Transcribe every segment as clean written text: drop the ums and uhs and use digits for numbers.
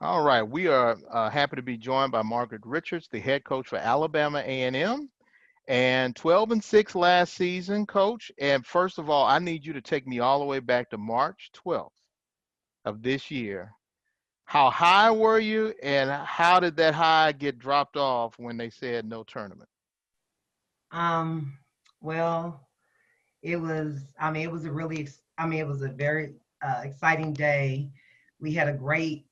All right, we are happy to be joined by Margaret Richards, the head coach for Alabama A&M, and 12-6 last season, coach. And first of all, I need you to take me all the way back to March 12th of this year. How high were you, and how did that high get dropped off when they said no tournament? Um, well, it was it was a very exciting day. We had a great,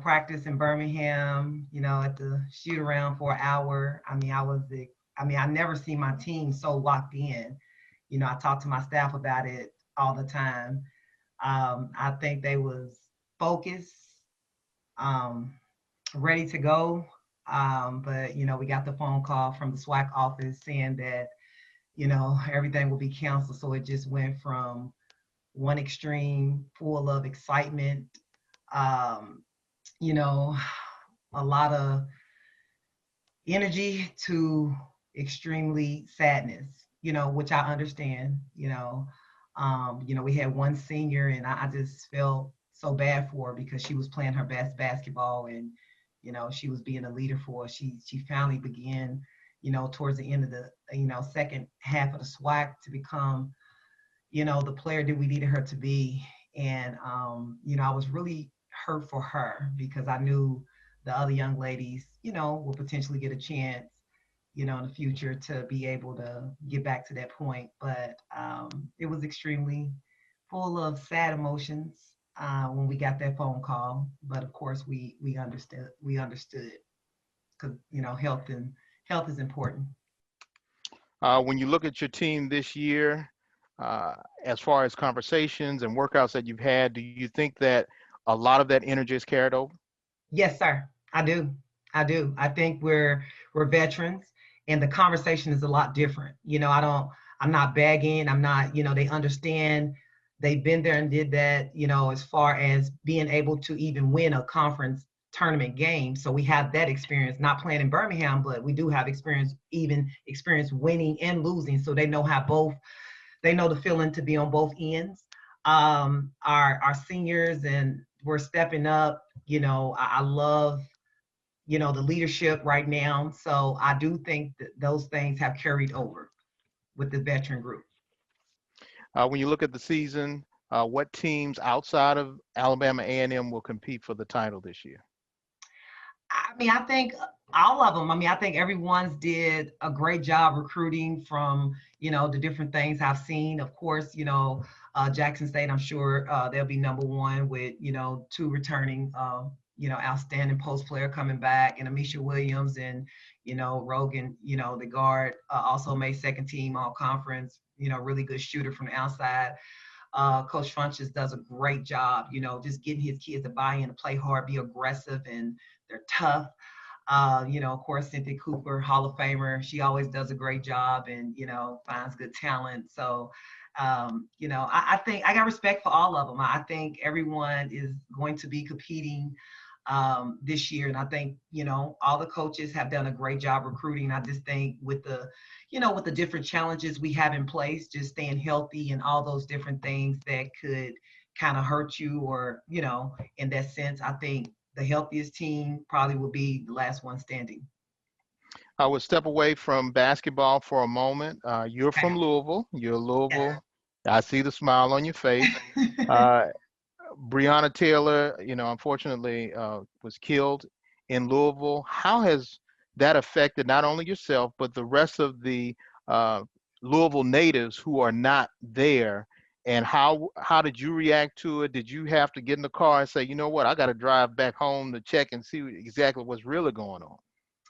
practice in Birmingham, at the shoot around for an hour. I never seen my team so locked in. I talked to my staff about it all the time. I think they was focused, um, ready to go. But we got the phone call from the SWAC office saying that everything will be canceled. So it just went from one extreme full of excitement, um, you know, a lot of energy to extremely sadness, which I understand, we had one senior and I just felt so bad for her because she was playing her best basketball and, she was being a leader for us. She finally began, towards the end of the, second half of the SWAC to become, the player that we needed her to be. And, I was really hurt for her because I knew the other young ladies, will potentially get a chance, in the future to be able to get back to that point. But it was extremely full of sad emotions when we got that phone call. But of course, we understood because health is important. When you look at your team this year, uh, as far as conversations and workouts that you've had, do you think that a lot of that energy is carried over? Yes, sir. I do. I do. I think we're veterans and the conversation is a lot different. I'm not begging. I'm not, they understand they've been there and did that, as far as being able to even win a conference tournament game. So we have that experience, not playing in Birmingham, but we do have experience winning and losing. So they know the feeling to be on both ends. Our seniors and we're stepping up. I love, the leadership right now. So I do think that those things have carried over with the veteran group. When you look at the season, what teams outside of Alabama A&M will compete for the title this year? I think all of them. I think everyone's did a great job recruiting from, the different things I've seen. Of course, Jackson State, I'm sure they'll be number one with, two returning, outstanding post player coming back, and Amisha Williams and, Rogan, the guard, also made second team all conference, really good shooter from the outside. Coach Funches does a great job, just getting his kids to buy in, to play hard, be aggressive, and they're tough. Of course, Cynthia Cooper, Hall of Famer, she always does a great job and, finds good talent. So, I think I got respect for all of them. I think everyone is going to be competing this year. And I think, all the coaches have done a great job recruiting. I just think with the different challenges we have in place, just staying healthy and all those different things that could kind of hurt you or, in that sense, I think the healthiest team probably will be the last one standing. I will step away from basketball for a moment. You're Okay. from Louisville. You're Yes. Louisville. I see the smile on your face. Uh, Brianna Taylor, unfortunately was killed in Louisville. How has that affected not only yourself, but the rest of the uh, Louisville natives who are not there? And how did you react to it? Did you have to get in the car and say, you know what, I got to drive back home to check and see exactly what's really going on?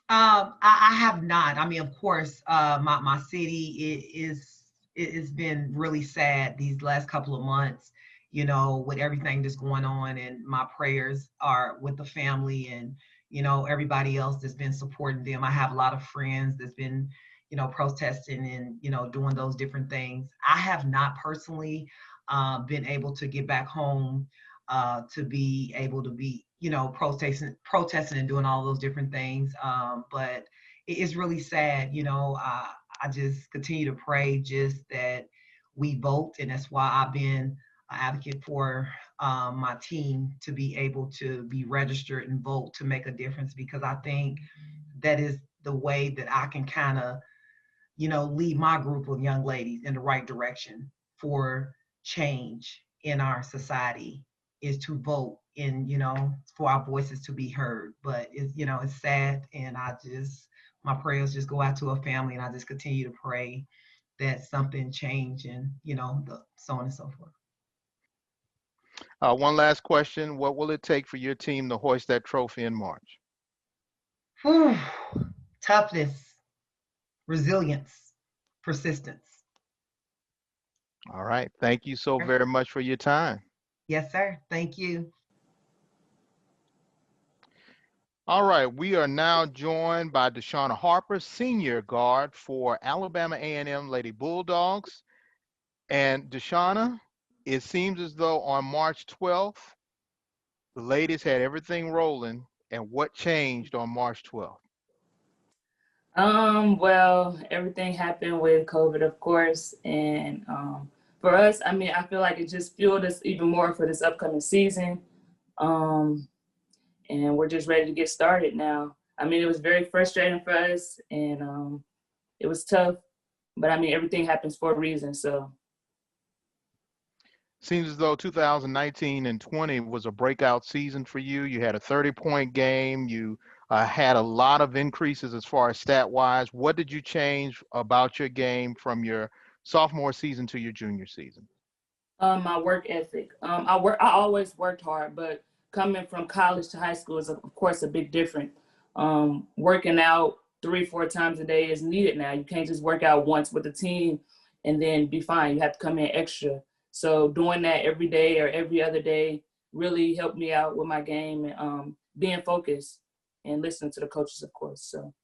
I have not. I mean, of course, my city it's been really sad these last couple of months, with everything that's going on. And my prayers are with the family and, everybody else that's been supporting them. I have a lot of friends that's been, protesting and, doing those different things. I have not personally been able to get back home to be able to be, protesting and doing all those different things. But it is really sad, I just continue to pray just that we vote, and that's why I've been an advocate for my team to be able to be registered and vote to make a difference, because I think that is the way that I can kind of, lead my group of young ladies in the right direction for change in our society, is to vote and, for our voices to be heard. But it's sad. And my prayers just go out to her family, and I just continue to pray that something change, and, so on and so forth. One last question. What will it take for your team to hoist that trophy in March? Whew. Toughness, resilience, persistence. All right. Thank you so very much for your time. Yes, sir. Thank you. All right. We are now joined by Deshaun Harper, senior guard for Alabama A&M Lady Bulldogs. And Deshauna, it seems as though on March 12th, the ladies had everything rolling. And what changed on March 12th? Well, everything happened with COVID, of course. And for us, I mean, I feel like it just fueled us even more for this upcoming season. And we're just ready to get started now. I mean, it was very frustrating for us, and it was tough. But I mean, everything happens for a reason, so. Seems as though 2019 and 20 was a breakout season for you. You had a 30-point game. You had a lot of increases as far as stat-wise. What did you change about your game from your sophomore season to your junior season? My work ethic. I always worked hard, but coming from college to high school is, of course, a big difference. Working out 3-4 times a day is needed now. You can't just work out once with the team and then be fine. You have to come in extra. So doing that every day or every other day really helped me out with my game, and being focused and listening to the coaches, of course. So,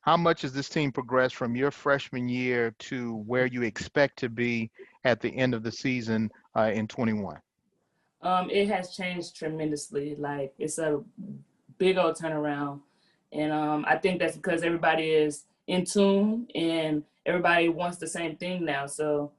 how much has this team progressed from your freshman year to where you expect to be at the end of the season in 21? It has changed tremendously. Like, it's a big old turnaround. And I think that's because everybody is in tune and everybody wants the same thing now. So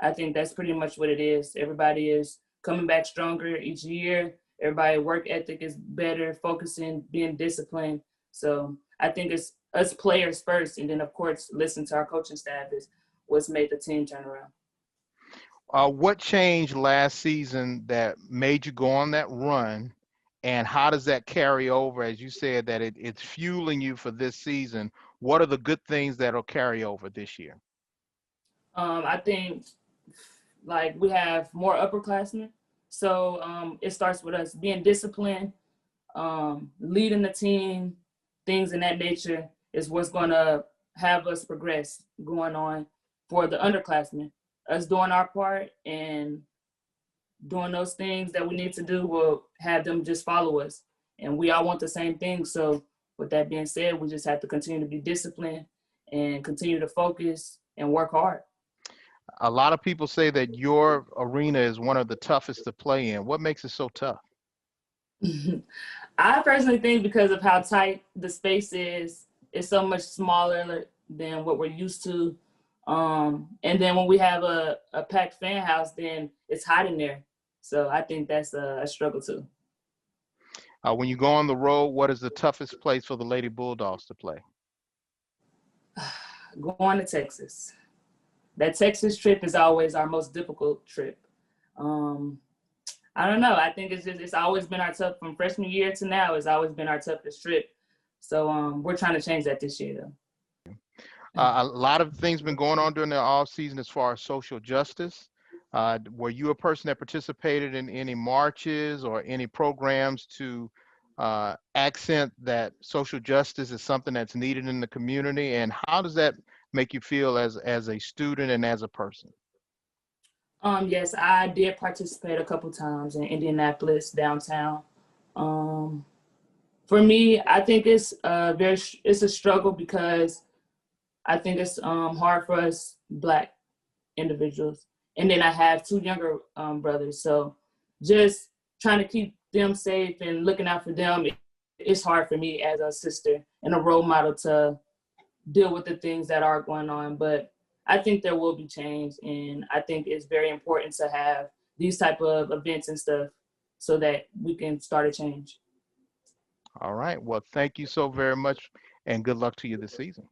I think that's pretty much what it is. Everybody is coming back stronger each year. Everybody work ethic is better, focusing, being disciplined. So I think it's us players first, and then of course listen to our coaching staff is what's made the team turn around. What changed last season that made you go on that run, and how does that carry over? As you said that it's fueling you for this season. What are the good things that'll carry over this year? I think like we have more upperclassmen. So it starts with us being disciplined, leading the team, things in that nature is what's going to have us progress going on for the underclassmen. Us doing our part and doing those things that we need to do will have them just follow us. And we all want the same thing. So with that being said, we just have to continue to be disciplined and continue to focus and work hard. A lot of people say that your arena is one of the toughest to play in. What makes it so tough? I personally think because of how tight the space is, it's so much smaller than what we're used to. And then when we have a packed fan house, then it's hot in there. So I think that's a struggle too. When you go on the road, what is the toughest place for the Lady Bulldogs to play? Going to Texas. That Texas trip is always our most difficult trip. I don't know. I think it's always been our tough, from freshman year to now, it's always been our toughest trip. So we're trying to change that this year, though. A lot of things been going on during the off season as far as social justice. Were you a person that participated in any marches or any programs to accent that social justice is something that's needed in the community? And how does that make you feel as a student and as a person? Yes, I did participate a couple times in Indianapolis downtown. For me, I think it's a struggle because I think it's hard for us Black individuals. And then I have 2 younger brothers. So just trying to keep them safe and looking out for them, it's hard for me as a sister and a role model to deal with the things that are going on. But I think there will be change. And I think it's very important to have these type of events and stuff so that we can start a change. All right. Well, thank you so very much, and good luck to you this season.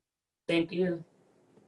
Thank you.